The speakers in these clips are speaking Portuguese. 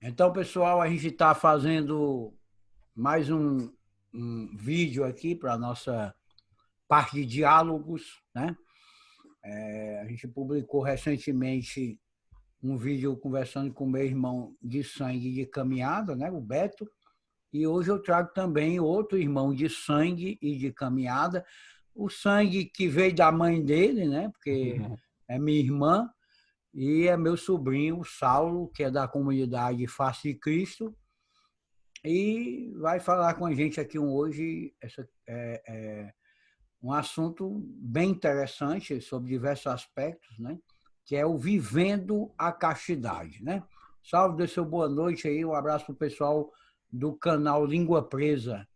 Então, pessoal, a gente está fazendo mais um vídeo aqui para a nossa parte de diálogos, né? A gente publicou recentemente um vídeo conversando com meu irmão de sangue de caminhada, né, o Beto, e hoje eu trago também outro irmão de sangue e de caminhada, o sangue que veio da mãe dele, né, porque é minha irmã, e é meu sobrinho, o Saulo, que é da comunidade Face de Cristo, e vai falar com a gente aqui hoje um assunto bem interessante sobre diversos aspectos, né? Que é o vivendo a castidade, né? Salve, dê seu boa noite aí, um abraço para o pessoal do canal Língua Presa.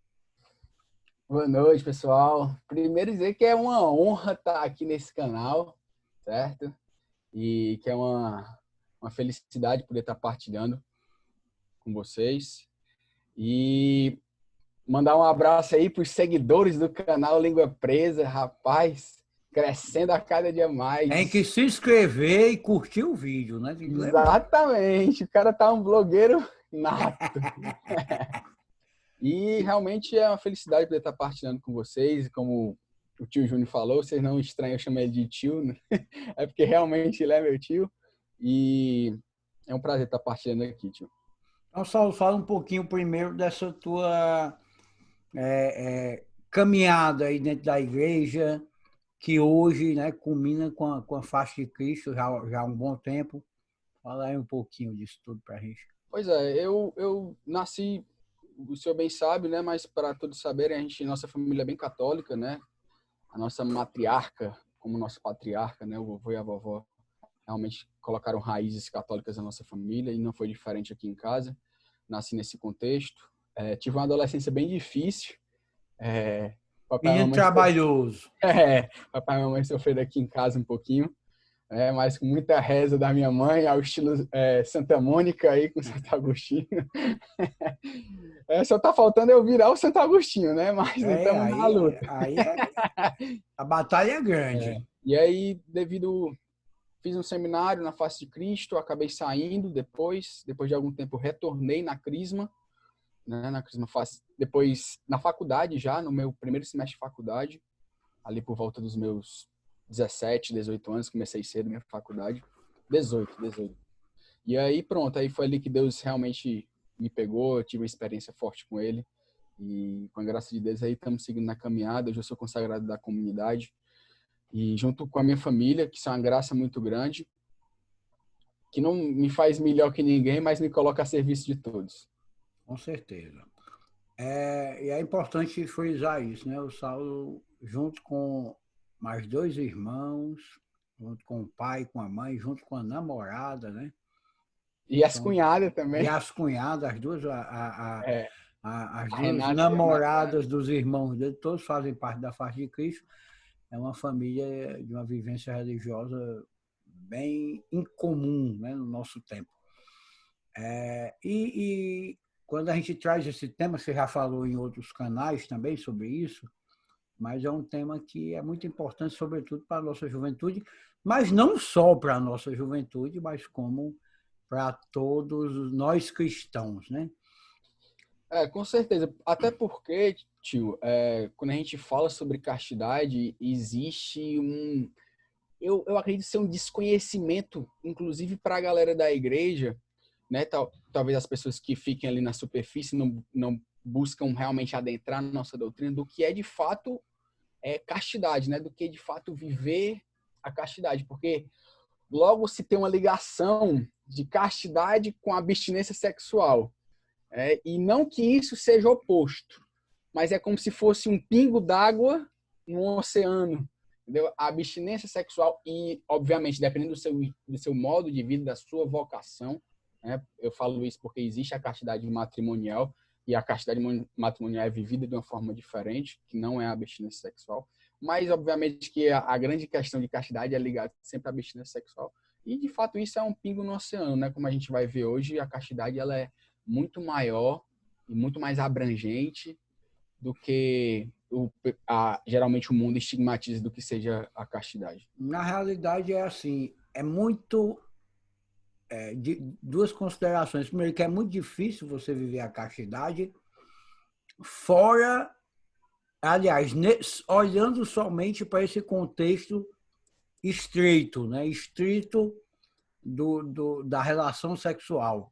Boa noite, pessoal. Primeiro dizer que é uma honra estar aqui nesse canal, certo? E que é uma felicidade poder estar partilhando com vocês. E mandar um abraço aí para os seguidores do canal Língua Presa, rapaz, crescendo a cada dia mais. Tem que se inscrever e curtir o vídeo, né? Exatamente, o cara tá um blogueiro nato. E realmente é uma felicidade poder estar partilhando com vocês, como o tio Júnior falou, vocês não estranham eu chamar ele de tio, né? É porque realmente ele é meu tio. E é um prazer estar partilhando aqui, tio. Então, Saulo, fala um pouquinho primeiro dessa tua caminhada aí dentro da igreja, que hoje, né, culmina com a faixa de Cristo já há um bom tempo. Fala aí um pouquinho disso tudo para a gente. Pois é, eu nasci, o senhor bem sabe, né? Mas para todos saberem, nossa família é bem católica, né? A nossa matriarca, como nosso patriarca, né? O vovô e a vovó realmente colocaram raízes católicas na nossa família e não foi diferente aqui em casa. Nasci nesse contexto. Tive uma adolescência bem difícil. Papai e Menino mamãe trabalhoso. papai e mamãe sofreram aqui em casa um pouquinho, mas com muita reza da minha mãe, ao estilo Santa Mônica aí com Santo Agostinho. Só tá faltando eu virar o Santo Agostinho, né? Mas estamos na luta. A batalha é grande. E aí, fiz um seminário na Face de Cristo, acabei saindo depois de algum tempo retornei na Crisma, né, na Crisma Face, depois na faculdade já, no meu primeiro semestre de faculdade, ali por volta dos meus 17, 18 anos, comecei cedo minha faculdade, 18. E aí pronto, aí foi ali que Deus realmente me pegou, eu tive uma experiência forte com ele, e com a graça de Deus aí estamos seguindo na caminhada, hoje eu sou consagrado da comunidade, e junto com a minha família, que são uma graça muito grande, que não me faz melhor que ninguém, mas me coloca a serviço de todos. Com certeza. E é importante frisar isso, né? O Saulo, junto com mais dois irmãos, junto com o pai, com a mãe, junto com a namorada, né? E as cunhadas também. E as cunhadas, as duas, as duas Renata namoradas dos irmãos dele, todos fazem parte da Face de Cristo. É uma família de uma vivência religiosa bem incomum, né, no nosso tempo. E quando a gente traz esse tema, você já falou em outros canais também sobre isso, mas é um tema que é muito importante, sobretudo para a nossa juventude, mas não só para a nossa juventude, mas como para todos nós cristãos, né? Com certeza. Até porque, tio, quando a gente fala sobre castidade, existe eu acredito ser um desconhecimento, inclusive para a galera da igreja, né? Talvez as pessoas que fiquem ali na superfície não buscam realmente adentrar na nossa doutrina do que é de fato castidade, né? Do que de fato viver a castidade, porque logo se tem uma ligação de castidade com abstinência sexual. E não que isso seja oposto, mas é como se fosse um pingo d'água no oceano. Entendeu? A abstinência sexual e, obviamente, dependendo do seu modo de vida, da sua vocação, né? Eu falo isso porque existe a castidade matrimonial e a castidade matrimonial é vivida de uma forma diferente, que não é a abstinência sexual. Mas, obviamente, que a grande questão de castidade é ligada sempre à abstinência sexual. E, de fato, isso é um pingo no oceano, né? Como a gente vai ver hoje, a castidade ela é muito maior e muito mais abrangente do que geralmente o mundo estigmatiza do que seja a castidade. Na realidade é assim, é muito duas considerações. Primeiro, que é muito difícil você viver a castidade fora, aliás, olhando somente para esse contexto estreito, né? Estrito da relação sexual.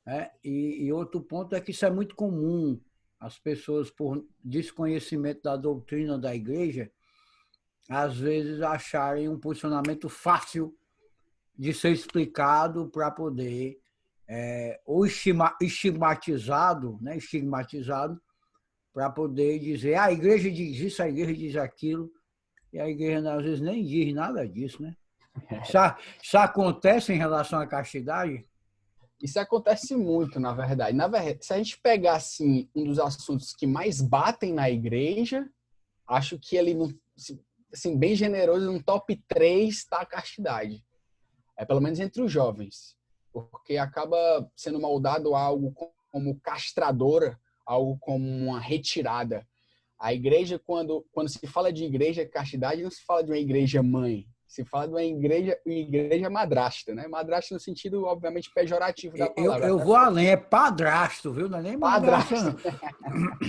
Né? E outro ponto é que isso é muito comum. As pessoas, por desconhecimento da doutrina da igreja, às vezes acharem um posicionamento fácil de ser explicado para poder, ou estigmatizado, né? Estigmatizado, para poder dizer, a igreja diz isso, a igreja diz aquilo, e a igreja às vezes nem diz nada disso, né? Isso acontece em relação à castidade? Isso acontece muito, na verdade. Na verdade, se a gente pegar assim, um dos assuntos que mais batem na igreja, acho que ele, assim, bem generoso, no top 3 está a castidade. Pelo menos entre os jovens. Porque acaba sendo moldado algo como castradora, algo como uma retirada. A igreja, quando se fala de igreja castidade, não se fala de uma igreja mãe. Se fala de uma igreja madrasta, né? Madrasta no sentido, obviamente, pejorativo da palavra. Eu vou além, é padrasto, viu? Não é nem madrasta, não. Padrasto.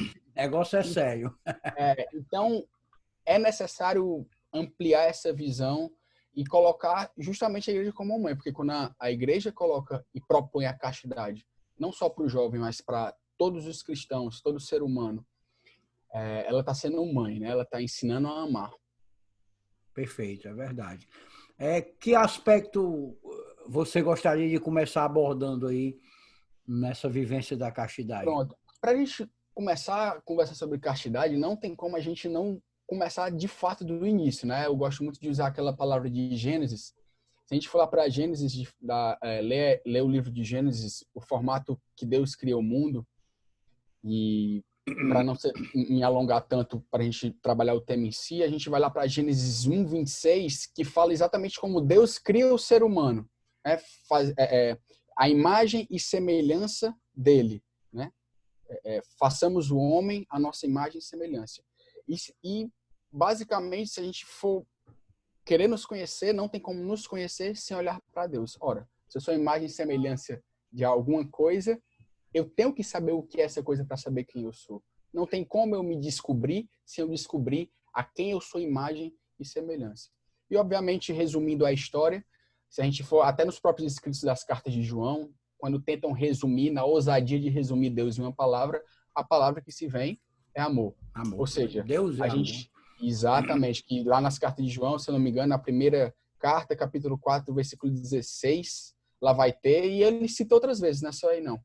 O negócio é sério. Então, é necessário ampliar essa visão e colocar justamente a igreja como mãe, porque quando a igreja coloca e propõe a castidade, não só para o jovem, mas para todos os cristãos, todo ser humano, ela está sendo mãe, né? Ela está ensinando a amar. Perfeito, é verdade. Que aspecto você gostaria de começar abordando aí nessa vivência da castidade? Pronto. Para a gente começar a conversar sobre castidade, não tem como a gente não começar de fato do início, né? Eu gosto muito de usar aquela palavra de Gênesis. Se a gente falar para Gênesis, ler o livro de Gênesis, o formato que Deus criou o mundo, e para não me alongar tanto para a gente trabalhar o tema em si, a gente vai lá para Gênesis 1:26, que fala exatamente como Deus cria o ser humano, né? A imagem e semelhança dele, né? Façamos o homem a nossa imagem e semelhança. E basicamente, se a gente for querer nos conhecer, não tem como nos conhecer sem olhar para Deus. Ora, se eu sou imagem e semelhança de alguma coisa, eu tenho que saber o que é essa coisa para saber quem eu sou. Não tem como eu me descobrir sem eu descobrir a quem eu sou imagem e semelhança. E, obviamente, resumindo a história, se a gente for até nos próprios escritos das cartas de João, quando tentam resumir, na ousadia de resumir Deus em uma palavra, a palavra que se vem é amor. Amor. Ou seja, Deus é a amor. gente, exatamente, que lá nas cartas de João, se eu não me engano, na primeira carta, capítulo 4, versículo 16, lá vai ter, e ele cita outras vezes, não é só aí não.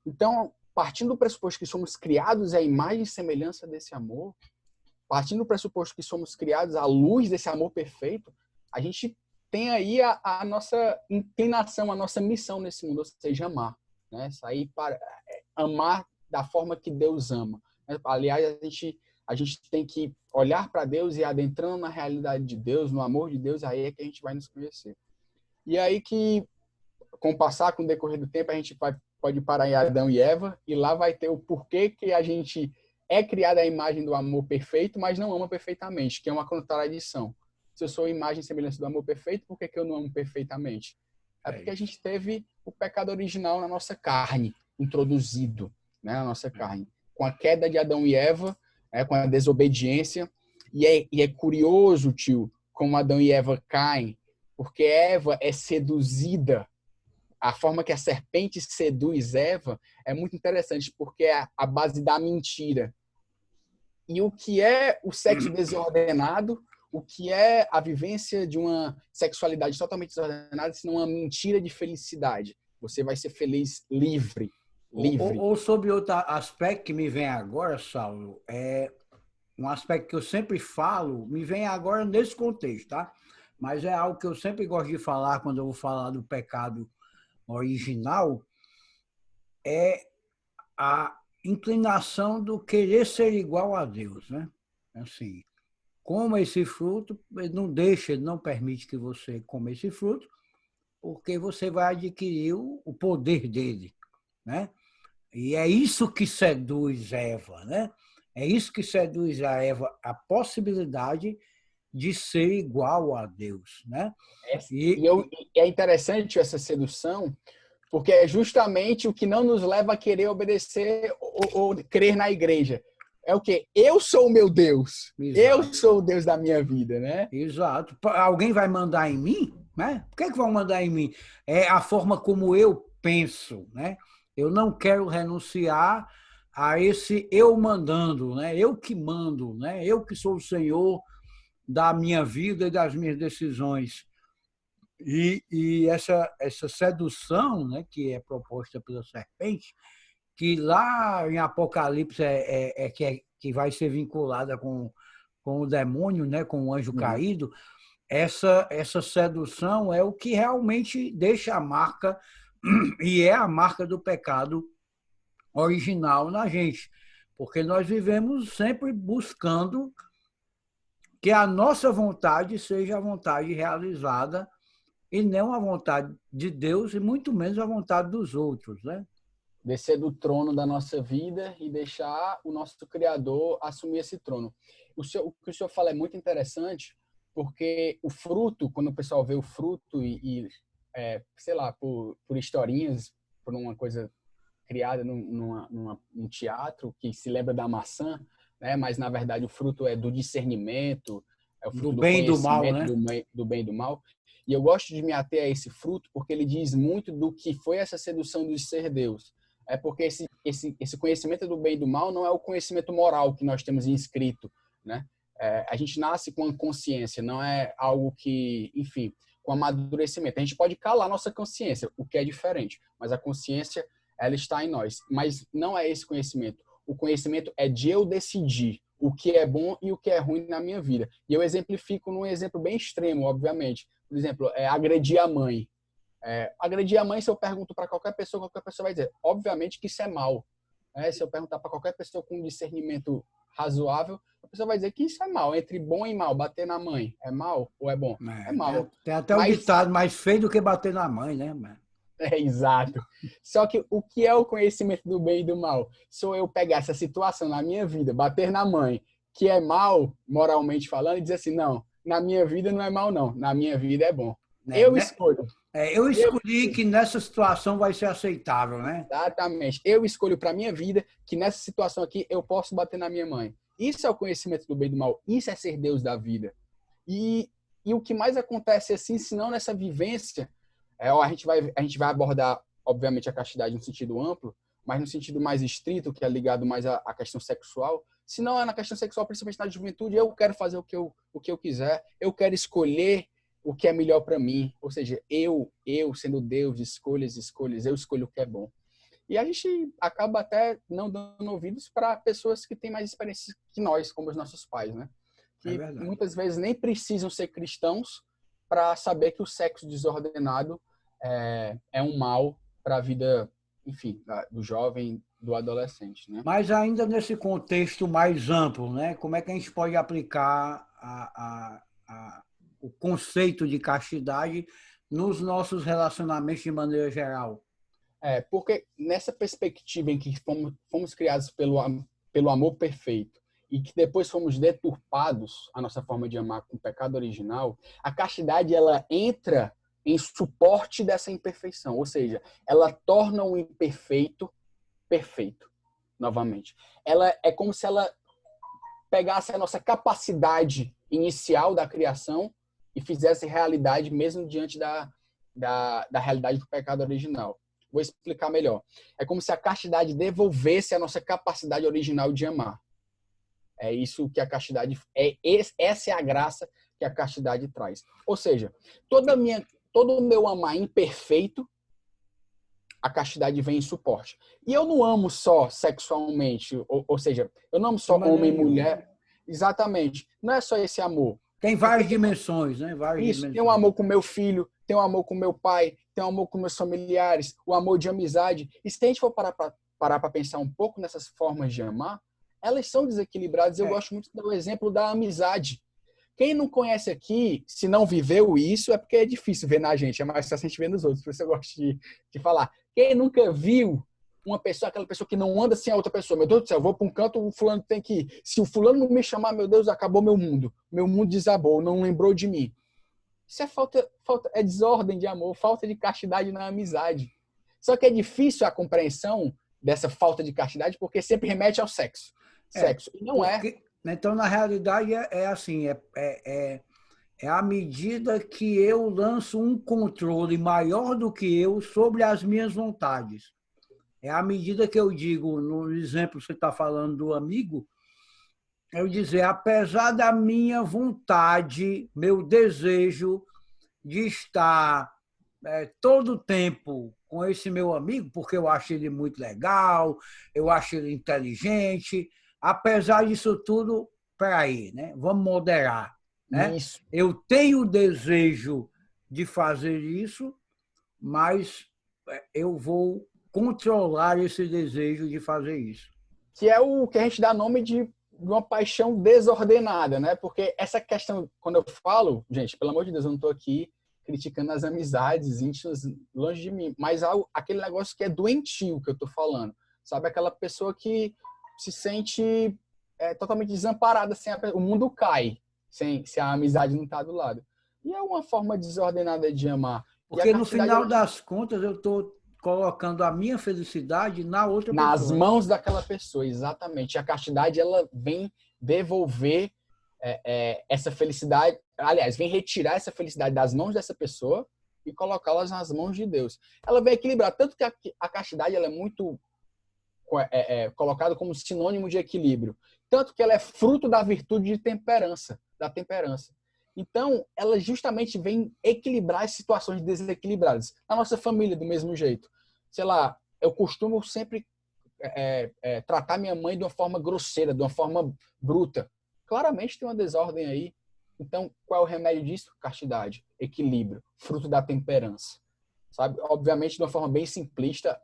Então, partindo do pressuposto que somos criados à imagem e semelhança desse amor, partindo do pressuposto que somos criados à luz desse amor perfeito, a gente tem aí a nossa inclinação, a nossa missão nesse mundo, ou seja, amar. Né? Sair para amar da forma que Deus ama. Aliás, a gente tem que olhar para Deus e adentrando na realidade de Deus, no amor de Deus, aí é que a gente vai nos conhecer. E aí que, com o decorrer do tempo, a gente pode parar em Adão e Eva, e lá vai ter o porquê que a gente é criado à imagem do amor perfeito, mas não ama perfeitamente, que é uma contradição. Se eu sou imagem e semelhança do amor perfeito, por que eu não amo perfeitamente? É porque a gente teve o pecado original na nossa carne, introduzido, né, na nossa carne. Com a queda de Adão e Eva, com a desobediência, e é curioso, tio, como Adão e Eva caem, porque Eva é seduzida. A forma que a serpente seduz Eva é muito interessante, porque é a base da mentira. E o que é o sexo desordenado, o que é a vivência de uma sexualidade totalmente desordenada, se não uma mentira de felicidade. Você vai ser feliz livre. Ou sobre outro aspecto que me vem agora, Saulo, um aspecto que eu sempre falo, me vem agora nesse contexto, tá? Mas é algo que eu sempre gosto de falar quando eu vou falar do pecado original, é a inclinação do querer ser igual a Deus, né? Assim, coma esse fruto, ele não permite que você coma esse fruto, porque você vai adquirir o poder dele, né? E é isso que seduz Eva, né? É isso que seduz a Eva, a possibilidade de ser igual a Deus, né? E é interessante essa sedução, porque é justamente o que não nos leva a querer obedecer ou crer na igreja. É o quê? Eu sou o meu Deus. Exato. Eu sou o Deus da minha vida, né? Exato. Alguém vai mandar em mim, né? Por que vão mandar em mim? É a forma como eu penso, né? Eu não quero renunciar a esse eu mandando, né? Eu que mando, né? Eu que sou o Senhor da minha vida e das minhas decisões. E essa sedução, né, que é proposta pela serpente, que lá em Apocalipse que vai ser vinculada com o demônio, né, com o anjo caído, essa sedução é o que realmente deixa a marca, e é a marca do pecado original na gente, porque nós vivemos sempre buscando que a nossa vontade seja a vontade realizada e não a vontade de Deus e muito menos a vontade dos outros, né? Descer do trono da nossa vida e deixar o nosso Criador assumir esse trono. O que o senhor fala é muito interessante, porque o fruto, quando o pessoal vê o fruto sei lá, por historinhas, por uma coisa criada num teatro que se lembra da maçã, né? Mas na verdade o fruto é do discernimento, é o Do fruto do bem e do mal, conhecimento né? do bem e do mal. E eu gosto de me ater a esse fruto porque ele diz muito do que foi essa sedução do ser Deus. É porque esse conhecimento do bem e do mal não é o conhecimento moral que nós temos inscrito, né? A gente nasce com a consciência, não é algo que, enfim, com amadurecimento. A gente pode calar nossa consciência, o que é diferente, mas a consciência, ela está em nós. Mas não é esse conhecimento. O conhecimento é de eu decidir o que é bom e o que é ruim na minha vida. E eu exemplifico num exemplo bem extremo, obviamente. Por exemplo, agredir a mãe. Agredir a mãe, se eu pergunto para qualquer pessoa vai dizer, obviamente que isso é mal. Se eu perguntar para qualquer pessoa com discernimento razoável, a pessoa vai dizer que isso é mal. Entre bom e mal, bater na mãe, é mal ou é bom? É mal. Tem até o Mas ditado mais feio do que bater na mãe, né? exato. Só que o que é o conhecimento do bem e do mal? Se eu pegar essa situação na minha vida, bater na mãe, que é mal, moralmente falando, e dizer assim, não, na minha vida não é mal, não. Na minha vida é bom. Eu Né? escolho. Eu escolhi que nessa situação vai ser aceitável, né? Exatamente. Eu escolho para minha vida que nessa situação aqui eu posso bater na minha mãe. Isso é o conhecimento do bem e do mal. Isso é ser Deus da vida. E, e o que mais acontece assim, se não nessa vivência, a gente vai abordar, obviamente, a castidade no sentido amplo, mas no sentido mais estrito, que é ligado mais à questão sexual. Se não é na questão sexual, principalmente na juventude, eu quero fazer o que eu quiser, eu quero escolher o que é melhor para mim. Ou seja, eu sendo Deus, escolhas, eu escolho o que é bom. E a gente acaba até não dando ouvidos para pessoas que têm mais experiência que nós, como os nossos pais, né? Que muitas vezes nem precisam ser cristãos para saber que o sexo desordenado é um mal para a vida, enfim, do jovem, do adolescente, né? Mas ainda nesse contexto mais amplo, né? Como é que a gente pode aplicar o conceito de castidade nos nossos relacionamentos de maneira geral? Porque nessa perspectiva em que fomos criados pelo amor perfeito e que depois fomos deturpados a nossa forma de amar com o pecado original, a castidade ela entra em suporte dessa imperfeição, ou seja, ela torna o imperfeito perfeito, novamente. Ela é como se ela pegasse a nossa capacidade inicial da criação e fizesse realidade mesmo diante da realidade do pecado original. Vou explicar melhor. É como se a castidade devolvesse a nossa capacidade original de amar. É isso que a castidade essa é a graça que a castidade traz. Ou seja, todo o meu amar imperfeito, a castidade vem em suporte. E eu não amo só sexualmente, ou seja, eu não amo só homem e mulher. Exatamente. Não é só esse amor. Tem várias dimensões, né? Tem um amor com meu filho, tem um amor com meu pai, tem um amor com meus familiares, o amor de amizade. E se a gente for parar para pensar um pouco nessas formas de amar, elas são desequilibradas. Eu gosto muito do exemplo da amizade. Quem não conhece aqui, se não viveu isso, é porque é difícil ver na gente, é mais fácil a gente ver nos outros, por isso eu gosto de falar. Quem nunca viu uma pessoa, aquela pessoa que não anda sem a outra pessoa. Meu Deus do céu, eu vou para um canto, o fulano tem que ir. Se o fulano não me chamar, meu Deus, acabou meu mundo. Meu mundo desabou, não lembrou de mim. Isso é é desordem de amor, falta de castidade na amizade. Só que é difícil a compreensão dessa falta de castidade porque sempre remete ao sexo. Sexo. E não é. Então, na realidade, é assim, é à medida que eu lanço um controle maior do que eu sobre as minhas vontades. É à medida que eu digo, no exemplo que você está falando do amigo, eu dizer, apesar da minha vontade, meu desejo de estar todo o tempo com esse meu amigo, porque eu acho ele muito legal, eu acho ele inteligente, apesar disso tudo, peraí, né? Vamos moderar. Né? Isso. Eu tenho o desejo de fazer isso, mas eu vou controlar esse desejo de fazer isso. Que é o que a gente dá nome de uma paixão desordenada, né? Porque essa questão, quando eu falo, gente, pelo amor de Deus, eu não estou aqui criticando as amizades íntimas longe de mim, mas aquele negócio que é doentio que eu estou falando, sabe? Aquela pessoa que se sente totalmente desamparada, o mundo cai, se a amizade não está do lado. E é uma forma desordenada de amar. Porque no final das contas eu estou colocando a minha felicidade na outra pessoa. Nas mãos daquela pessoa, exatamente. A castidade, ela vem devolver essa felicidade, aliás, vem retirar essa felicidade das mãos dessa pessoa e colocá-las nas mãos de Deus. Ela vem equilibrar, tanto que a castidade ela é muito colocada como sinônimo de equilíbrio, tanto que ela é fruto da virtude de temperança, da temperança. Então, ela justamente vem equilibrar as situações desequilibradas. Na nossa família, do mesmo jeito. Sei lá, eu costumo sempre tratar minha mãe de uma forma grosseira, de uma forma bruta. Claramente tem uma desordem aí. Então, qual é o remédio disso? Castidade, equilíbrio, fruto da temperança. Sabe? Obviamente, de uma forma bem simplista,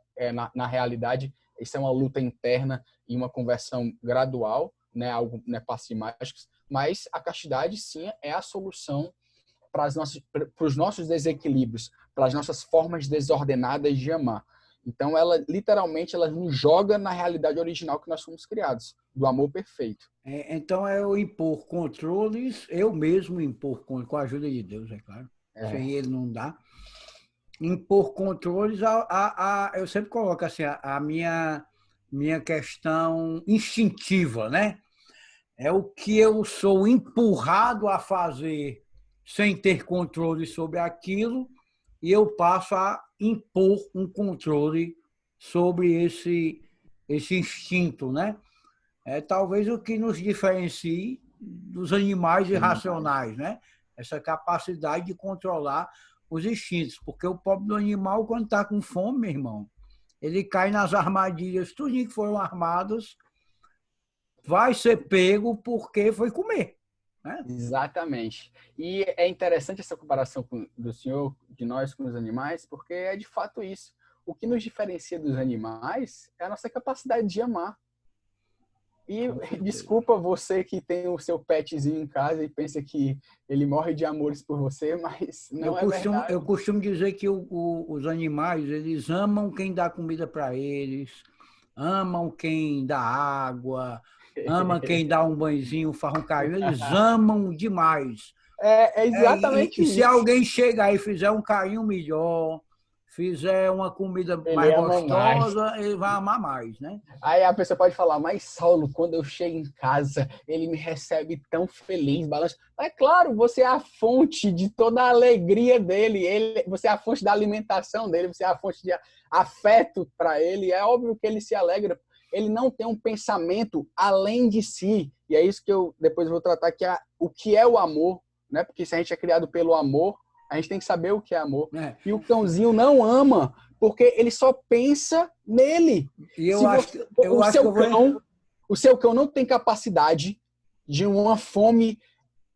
na realidade, isso é uma luta interna e uma conversão gradual, né? Algo, né, passos mágicos, mas a castidade, sim, é a solução para os nossos desequilíbrios, para as nossas formas desordenadas de amar. Então, ela literalmente ela nos joga na realidade original que nós fomos criados, do amor perfeito. Então, é eu impor controles, eu mesmo impor, com a ajuda de Deus, é claro. Sem ele não dá. Impor controles, eu sempre coloco assim, a minha questão instintiva, né? É o que eu sou empurrado a fazer sem ter controle sobre aquilo e eu passo a impor um controle sobre esse instinto, né? É talvez o que nos diferencie dos animais irracionais, né? Essa capacidade de controlar os instintos, porque o pobre do animal, quando está com fome, meu irmão, ele cai nas armadilhas, tudo que foram armadas, vai ser pego porque foi comer. Né? Exatamente. E é interessante essa comparação do senhor, de nós com os animais, porque é de fato isso. O que nos diferencia dos animais é a nossa capacidade de amar. E desculpa você que tem o seu petzinho em casa e pensa que ele morre de amores por você, mas não verdade. Eu costumo dizer que os animais, eles amam quem dá comida para eles, amam quem dá água, amam quem dá um banhozinho, faz um carinho, eles amam demais. É exatamente isso. E se isso. alguém chegar e fizer um carinho melhor, fizer uma comida mais gostosa, ele vai amar mais, né? Aí a pessoa pode falar, mas Saulo, quando eu chego em casa, ele me recebe tão feliz, balanço. É claro, você é a fonte de toda a alegria dele, você é a fonte da alimentação dele, você é a fonte de afeto para ele. É óbvio que ele se alegra. Ele não tem um pensamento além de si. E é isso que eu depois vou tratar, que é o que é o amor, né? Porque se a gente é criado pelo amor, a gente tem que saber o que é amor. E o cãozinho não ama porque ele só pensa nele. E O seu cão não tem capacidade de uma fome,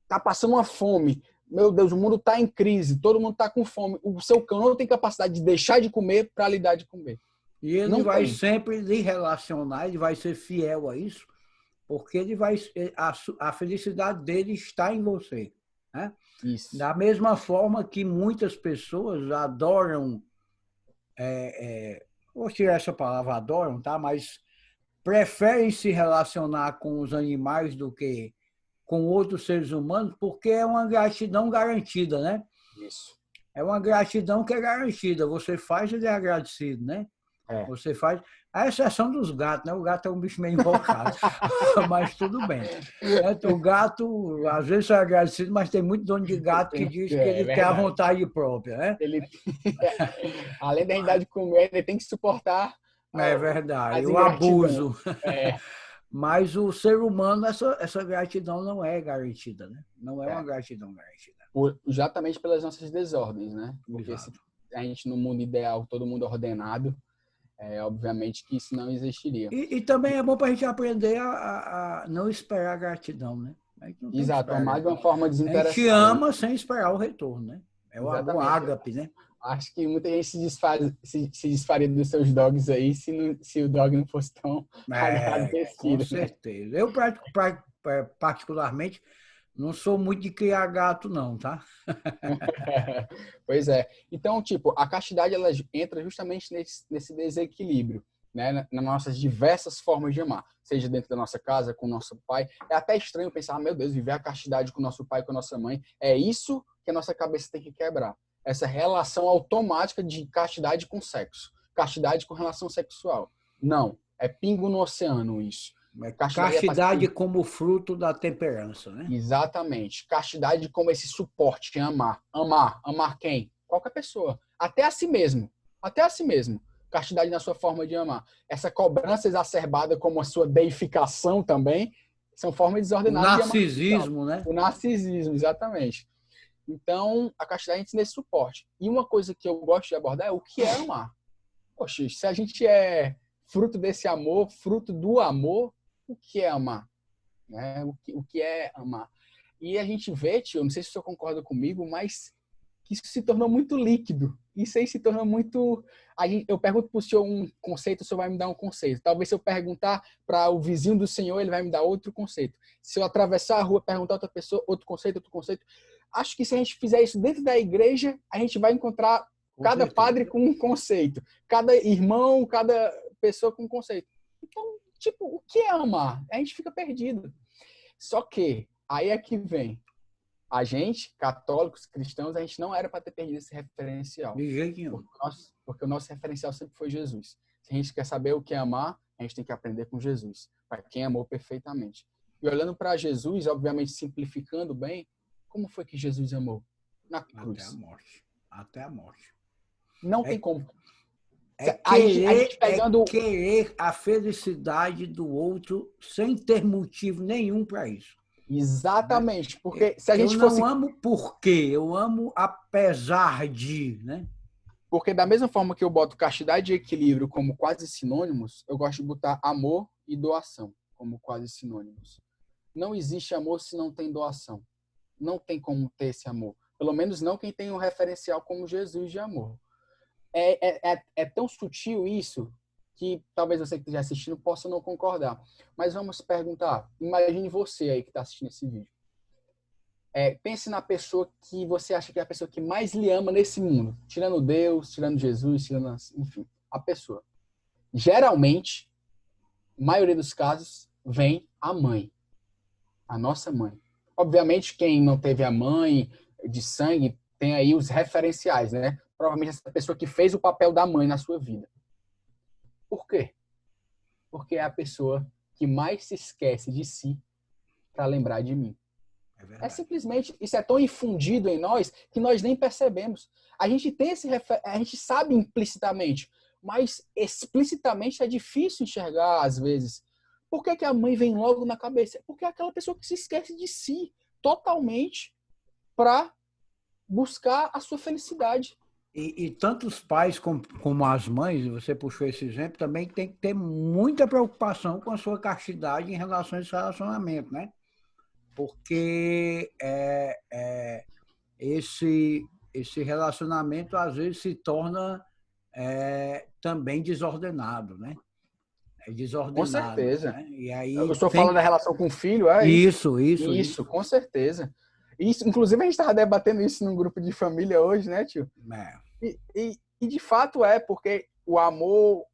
tá passando uma fome. Meu Deus, o mundo está em crise, todo mundo está com fome. O seu cão não tem capacidade de deixar de comer para lhe dar de comer. E ele não vai sempre lhe relacionar, ele vai ser fiel a isso, porque a felicidade dele está em você. Né? Isso. Da mesma forma que muitas pessoas adoram vou tirar essa palavra, adoram, tá? Mas preferem se relacionar com os animais do que com outros seres humanos, porque é uma gratidão garantida, né? Isso. É uma gratidão que é garantida. Você faz, ele é agradecido, né? É. Você faz. A exceção dos gatos, né? O gato é um bicho meio invocado, mas tudo bem. O gato, às vezes, é agradecido, mas tem muito dono de gato que diz que É ele tem a verdade. vontade própria, né? Ele, além da gente dar de comer, ele tem que suportar É verdade, as o ingratidões. abuso. É, Mas o ser humano, essa gratidão não é garantida, né? Não é uma é. gratidão garantida. Exatamente pelas nossas desordens, né? Porque se Exato. a gente, no mundo ideal, todo mundo ordenado, obviamente que isso não existiria. E também é bom para a gente aprender a não esperar gratidão, né? A gente não tem que Exato, esperar amar de gratidão. uma forma A gente desinteressada. ama sem esperar o retorno, né? É o amor Exatamente. ágape, né? Acho que muita gente se desfaria dos seus dogs aí se o dog não fosse tão Com agradecido, né? certeza. Eu, particularmente, não sou muito de criar gato, não, tá? Pois é. Então, tipo, a castidade ela entra justamente nesse desequilíbrio, né? Nas nossas diversas formas de amar, seja dentro da nossa casa, com o nosso pai. É até estranho pensar, meu Deus, viver a castidade com o nosso pai, com a nossa mãe. É isso que a nossa cabeça tem que quebrar. Essa relação automática de castidade com sexo, castidade com relação sexual. Não, é pingo no oceano isso. Castidade é para Castidade como fruto da temperança, né? Exatamente. Castidade como esse suporte em amar. Amar quem? Qualquer pessoa. Até a si mesmo. Até a si mesmo. Castidade na sua forma de amar. Essa cobrança exacerbada como a sua deificação também são formas O desordenadas de amar. narcisismo, né? O narcisismo, exatamente. Então, a castidade ensina esse suporte. E uma coisa que eu gosto de abordar é o que é amar. Poxa, se a gente é fruto desse amor, fruto do amor, o que é amar? Né? O que é amar. E a gente vê, tio, não sei se o senhor concorda comigo, mas que isso se tornou muito líquido. Isso aí se tornou muito... eu pergunto para o senhor um conceito, o senhor vai me dar um conceito. Talvez se eu perguntar para o vizinho do senhor, ele vai me dar outro conceito. Se eu atravessar a rua e perguntar a outra pessoa, outro conceito, outro conceito. Acho que se a gente fizer isso dentro da igreja, a gente vai encontrar cada padre com um conceito. Cada irmão, cada pessoa com um conceito. Então, tipo, o que é amar? A gente fica perdido. Só que, aí é que vem. A gente, católicos, cristãos, a gente não era para ter perdido esse referencial. De jeito nenhum. Porque o nosso referencial sempre foi Jesus. Se a gente quer saber o que é amar, a gente tem que aprender com Jesus, para quem amou perfeitamente. E olhando para Jesus, obviamente simplificando bem, como foi que Jesus amou? Na cruz. Até a morte. Até a morte. Não tem como. A gente pegando... querer a felicidade do outro sem ter motivo nenhum para isso. Exatamente, porque se a gente fosse... Eu não amo porque, eu amo apesar de, né? Porque da mesma forma que eu boto castidade e equilíbrio como quase sinônimos, eu gosto de botar amor e doação como quase sinônimos. Não existe amor se não tem doação. Não tem como ter esse amor. Pelo menos não quem tem um referencial como Jesus de amor. É tão sutil isso que talvez você que esteja assistindo possa não concordar. Mas vamos perguntar. Imagine você aí que está assistindo esse vídeo. Pense na pessoa que você acha que é a pessoa que mais lhe ama nesse mundo. Tirando Deus, tirando Jesus, enfim, a pessoa. Geralmente, na maioria dos casos, vem a mãe. A nossa mãe. Obviamente, quem não teve a mãe de sangue tem aí os referenciais, né? Provavelmente essa pessoa que fez o papel da mãe na sua vida. Por quê? Porque é a pessoa que mais se esquece de si para lembrar de mim. É simplesmente, isso é tão infundido em nós que nós nem percebemos. A gente tem a gente sabe implicitamente, mas explicitamente é difícil enxergar às vezes. Por que a mãe vem logo na cabeça? Porque é aquela pessoa que se esquece de si totalmente para buscar a sua felicidade. E tanto os pais como as mães, você puxou esse exemplo, também tem que ter muita preocupação com a sua castidade em relação a esse relacionamento, né? Porque esse relacionamento às vezes se torna também desordenado, né? É desordenado. Com certeza. Né? E aí eu estou falando da relação com o filho, Isso, com certeza. Isso, inclusive, a gente estava debatendo isso num grupo de família hoje, né, tio? E de fato porque o amor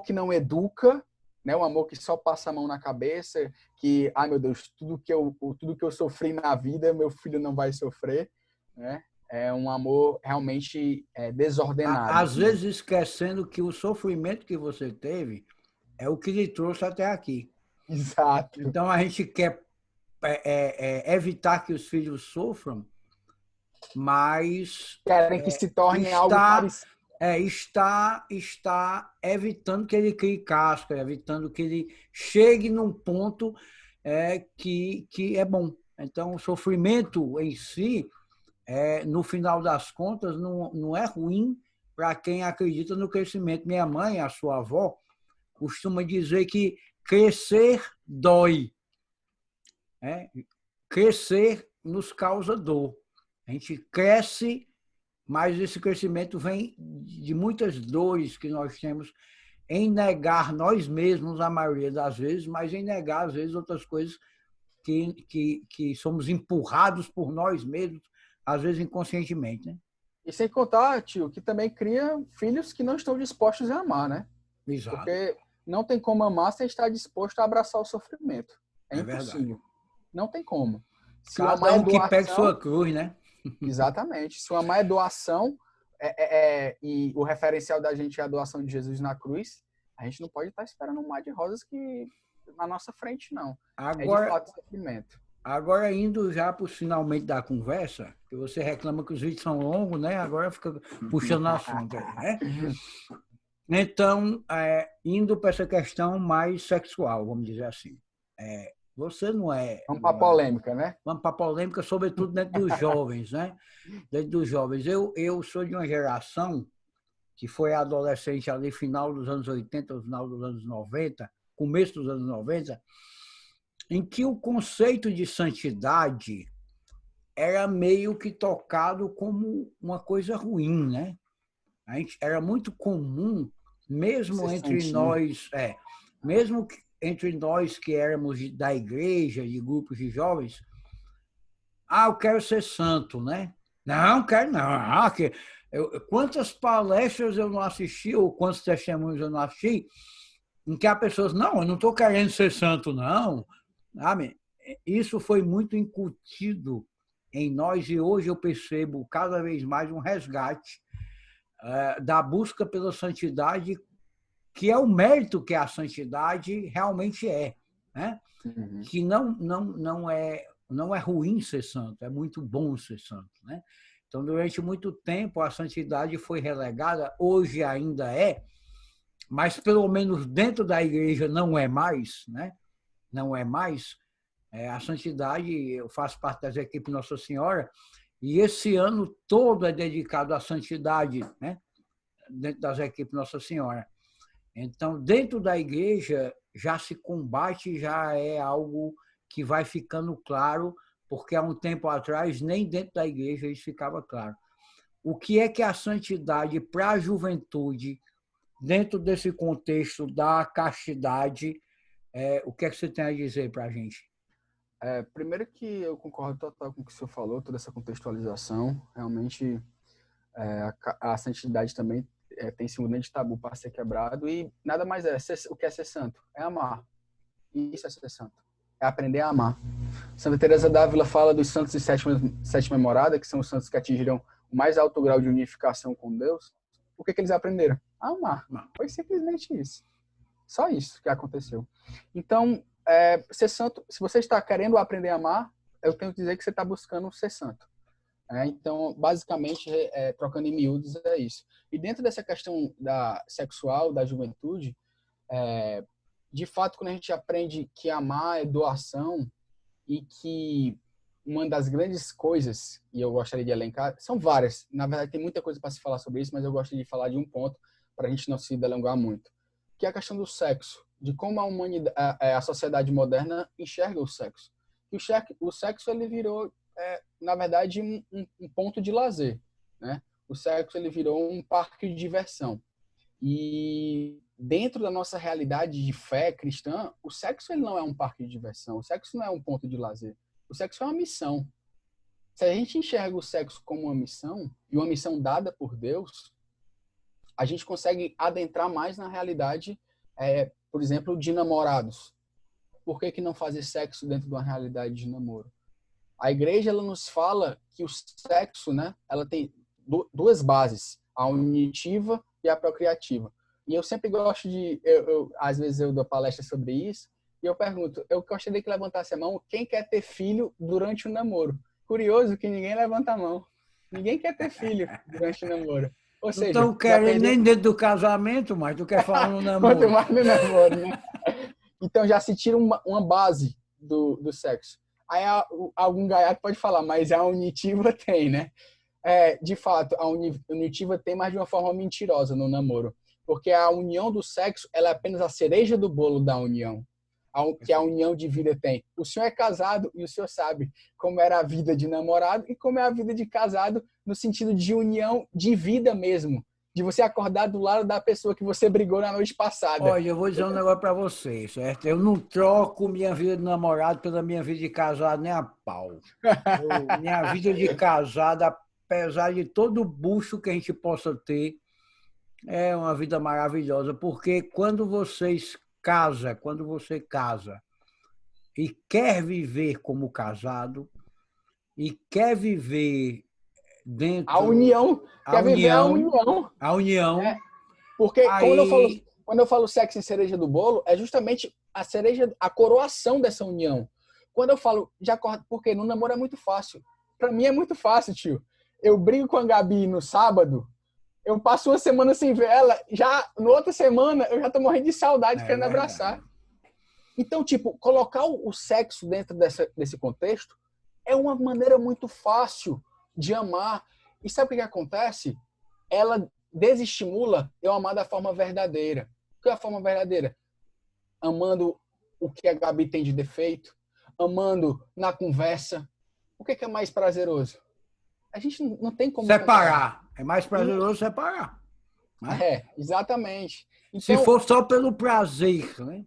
que não educa, né? O amor que só passa a mão na cabeça, que, ai meu Deus, tudo que eu sofri na vida, meu filho não vai sofrer, né? É um amor realmente desordenado. Às vezes esquecendo que o sofrimento que você teve é o que lhe trouxe até aqui. Exato. Então, a gente quer evitar que os filhos sofram, mas Querem que se torne algo está, parecido. está evitando que ele crie casca, evitando que ele chegue num ponto que é bom. Então, o sofrimento em si, no final das contas, não é ruim para quem acredita no crescimento. Minha mãe, a sua avó, costuma dizer que crescer dói. Crescer nos causa dor. A gente cresce, mas esse crescimento vem de muitas dores que nós temos em negar nós mesmos, a maioria das vezes, mas em negar, às vezes, outras coisas que somos empurrados por nós mesmos, às vezes inconscientemente. Né? E sem contar, tio, que também cria filhos que não estão dispostos a amar, né? Exato. Porque não tem como amar sem estar disposto a abraçar o sofrimento. É É verdade. impossível. Não tem como. Se o Cada amar é um que pega doação, sua cruz, né? exatamente. Se o amar é doação, e o referencial da gente é a doação de Jesus na cruz, a gente não pode estar esperando um mar de rosas que na nossa frente, não. É de Agora, fato sofrimento. agora indo já para o finalmente da conversa, que você reclama que os vídeos são longos, né? Agora fica puxando assunto aí, né? Então, indo para essa questão mais sexual, vamos dizer assim. Você não é. Vamos para a polêmica, né? Vamos para a polêmica, sobretudo dentro dos jovens, né? Dentro dos jovens. Eu sou de uma geração que foi adolescente ali, final dos anos 80, final dos anos 90, começo dos anos 90, em que o conceito de santidade era meio que tocado como uma coisa ruim, né? Era muito comum, mesmo Ser entre santinho. nós, mesmo entre nós que éramos da igreja, de grupos de jovens, eu quero ser santo, né? Não, quero não. Quantas palestras eu não assisti, ou quantos testemunhos eu não assisti, em que há pessoas, não, eu não estou querendo ser santo, não. Sabe? Isso foi muito incutido em nós e hoje eu percebo cada vez mais um resgate da busca pela santidade, que é o mérito que a santidade realmente é, né? Uhum. Que não é ruim ser santo, é muito bom ser santo, né? Então, durante muito tempo, a santidade foi relegada, hoje ainda é, mas pelo menos dentro da igreja não é mais, né? Não é mais. A santidade, eu faço parte das equipes Nossa Senhora, e esse ano todo é dedicado à santidade, né? Dentro das equipes Nossa Senhora. Então, dentro da igreja, já se combate, já é algo que vai ficando claro, porque há um tempo atrás, nem dentro da igreja isso ficava claro. O que é que a santidade para a juventude, dentro desse contexto da castidade, o que é que você tem a dizer para a gente? Primeiro que eu concordo total com o que o senhor falou, toda essa contextualização. Realmente, a santidade também tem esse grande tabu para ser quebrado e nada mais o que é ser santo? É amar. Isso é ser santo. É aprender a amar. Santa Teresa d'Ávila fala dos santos de sétima morada, que são os santos que atingiram o mais alto grau de unificação com Deus. O que eles aprenderam? A amar. Foi simplesmente isso. Só isso que aconteceu. Então, ser santo, se você está querendo aprender a amar, eu tenho que dizer que você está buscando ser santo. Então, basicamente, trocando em miúdos, é isso. E dentro dessa questão da sexual, da juventude, de fato, quando a gente aprende que amar é doação e que uma das grandes coisas, e eu gostaria de elencar, são várias. Na verdade, tem muita coisa para se falar sobre isso, mas eu gostaria de falar de um ponto para a gente não se delongar muito, que é a questão do sexo, de como a humanidade, a sociedade moderna enxerga o sexo. E o sexo ele virou, na verdade, um ponto de lazer, né? O sexo ele virou um parque de diversão. E dentro da nossa realidade de fé cristã, o sexo ele não é um parque de diversão, o sexo não é um ponto de lazer. O sexo é uma missão. Se a gente enxerga o sexo como uma missão, e uma missão dada por Deus, a gente consegue adentrar mais na realidade, por exemplo, de namorados. Por que que não fazer sexo dentro de uma realidade de namoro? A igreja, ela nos fala que o sexo, né, ela tem duas bases, a unitiva e a procriativa. E eu sempre gosto de, às vezes eu dou palestra sobre isso, e eu pergunto, eu gostaria que levantasse a mão, quem quer ter filho durante o namoro? Curioso que ninguém levanta a mão. Ninguém quer ter filho durante o namoro. Ou Não seja, estão já querendo perdeu nem dentro do casamento, mas tu quer falar no quanto namoro. mais no namoro, né? Então já se tira uma base do sexo. Aí algum gaiato pode falar, mas a unitiva tem, né? De fato, a unitiva tem, mas de uma forma mentirosa no namoro. Porque a união do sexo, ela é apenas a cereja do bolo da união, que a união de vida tem. O senhor é casado e o senhor sabe como era a vida de namorado e como é a vida de casado no sentido de união de vida mesmo. De você acordar do lado da pessoa que você brigou na noite passada. Olha, eu vou dizer um negócio para você, certo? Eu não troco minha vida de namorado pela minha vida de casado nem a pau. Minha vida de casado, apesar de todo o bucho que a gente possa ter, é uma vida maravilhosa, porque quando você casa e quer viver como casado e quer viver A dentro união, quer viver a união, né? Porque aí quando eu falo sexo em cereja do bolo, é justamente a cereja, a coroação dessa união. Quando eu falo de acordo, porque no namoro é muito fácil. Para mim é muito fácil, tio. Eu brigo com a Gabi no sábado, eu passo uma semana sem ver ela, já na outra semana eu já tô morrendo de saudade é querendo abraçar. verdade. Então, tipo, colocar o sexo dentro desse contexto é uma maneira muito fácil de amar. E sabe o que acontece? Ela desestimula eu amar da forma verdadeira. O que é a forma verdadeira? Amando o que a Gabi tem de defeito, amando na conversa. O que é mais prazeroso? A gente não tem como comparar. Separar. É mais prazeroso separar, né? Exatamente. Se Então, for só pelo prazer, né?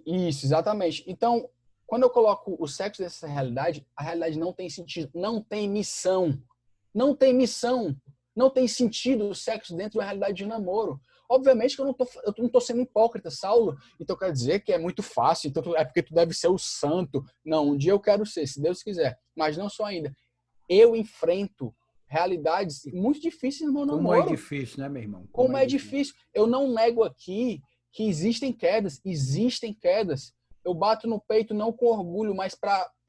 isso, exatamente. Então, quando eu coloco o sexo nessa realidade, a realidade não tem sentido, não tem missão. Não tem missão. Não tem sentido o sexo dentro da realidade de namoro. Obviamente que eu não tô sendo hipócrita, Saulo. Então quer dizer que é muito fácil, então é porque tu deve ser o santo. Não, um dia eu quero ser, se Deus quiser. Mas não sou ainda. Eu enfrento realidades muito difíceis no meu Como é namoro. difícil, né, meu irmão? Como Como é é difícil. difícil. Eu não nego aqui que existem quedas. Existem quedas. Eu bato no peito não com orgulho, mas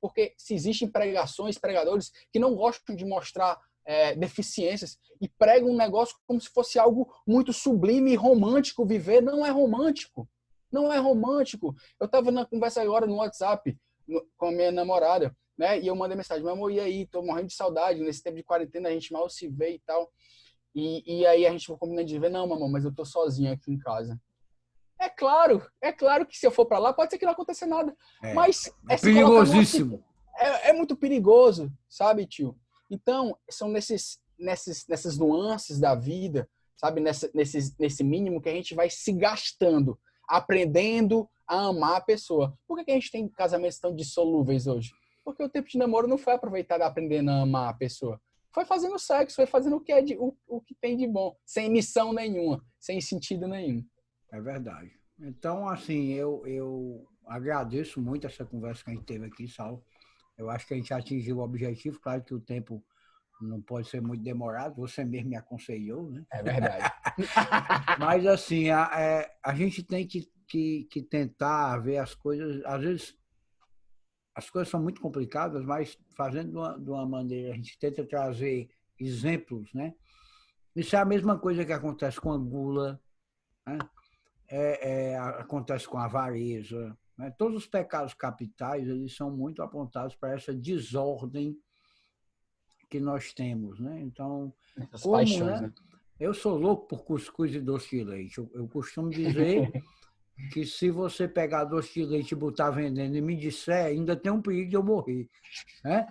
porque se existem pregações, pregadores que não gostam de mostrar deficiências e pregam um negócio como se fosse algo muito sublime e romântico viver. Não é romântico. Não é romântico. Eu estava na conversa agora no WhatsApp com a minha namorada, né? E eu mandei mensagem, meu amor, e aí? Tô morrendo de saudade. Nesse tempo de quarentena a gente mal se vê e tal. E aí a gente vai combinando de ver, não, mamãe, mas eu tô sozinho aqui em casa. É claro que se eu for para lá, pode ser que não aconteça nada. Mas É se colocar numa perigosíssimo. é muito perigoso, sabe, tio? Então, são nessas nuances da vida, sabe, nesse mínimo que a gente vai se gastando, aprendendo a amar a pessoa. Por que a gente tem casamentos tão dissolúveis hoje? Porque o tempo de namoro não foi aproveitado aprendendo a amar a pessoa. Foi fazendo sexo, foi fazendo o que tem de bom, sem missão nenhuma, sem sentido nenhum. É verdade. Então, assim, eu agradeço muito essa conversa que a gente teve aqui, Saulo. Eu acho que a gente atingiu o objetivo. Claro que o tempo não pode ser muito demorado, você mesmo me aconselhou, né? É verdade. Mas, assim, a gente tem que tentar ver as coisas. Às vezes, as coisas são muito complicadas, mas fazendo de uma maneira, a gente tenta trazer exemplos, né? Isso é a mesma coisa que acontece com a gula, né? Acontece com a avareza, né? Todos os pecados capitais, eles são muito apontados para essa desordem que nós temos, né? Então, Essas como, paixões, né? né? Eu sou louco por cuscuz e doce de leite. Eu costumo dizer que se você pegar doce de leite e botar vendendo e me disser, ainda tem um perigo de eu morrer, né?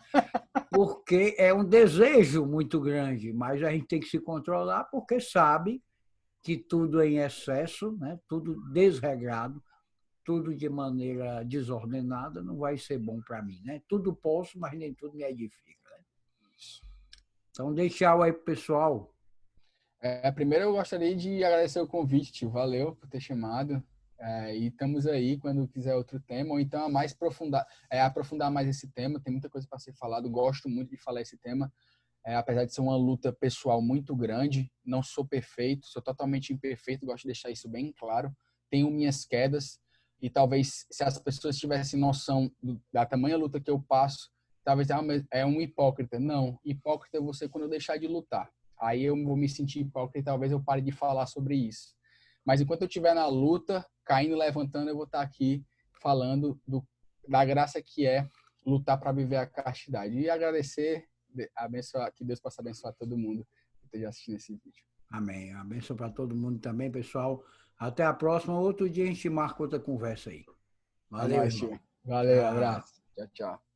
Porque é um desejo muito grande, mas a gente tem que se controlar porque sabe que tudo em excesso, né? Tudo desregrado, tudo de maneira desordenada não vai ser bom para mim, né? Tudo posso, mas nem tudo me edifica. Né? Então, dê tchau aí pro pessoal. Primeiro eu gostaria de agradecer o convite, tio. Valeu por ter chamado. E estamos aí quando quiser outro tema, ou então aprofundar mais esse tema. Tem muita coisa para ser falado. Gosto muito de falar esse tema. Apesar de ser uma luta pessoal muito grande, não sou perfeito, sou totalmente imperfeito, gosto de deixar isso bem claro. Tenho minhas quedas e talvez se as pessoas tivessem noção da tamanha luta que eu passo, talvez é um hipócrita. Não, hipócrita é você quando eu deixar de lutar. Aí eu vou me sentir hipócrita e talvez eu pare de falar sobre isso. Mas enquanto eu estiver na luta, caindo e levantando, eu vou estar aqui falando da graça que é lutar para viver a castidade. E agradecer, que Deus possa abençoar todo mundo que esteja assistindo esse vídeo. Amém. Abençoe para todo mundo também, pessoal. Até a próxima. Outro dia a gente marca outra conversa aí. É Valeu, nóis, irmão. tio. Valeu, Tchau. abraço. Tchau, tchau.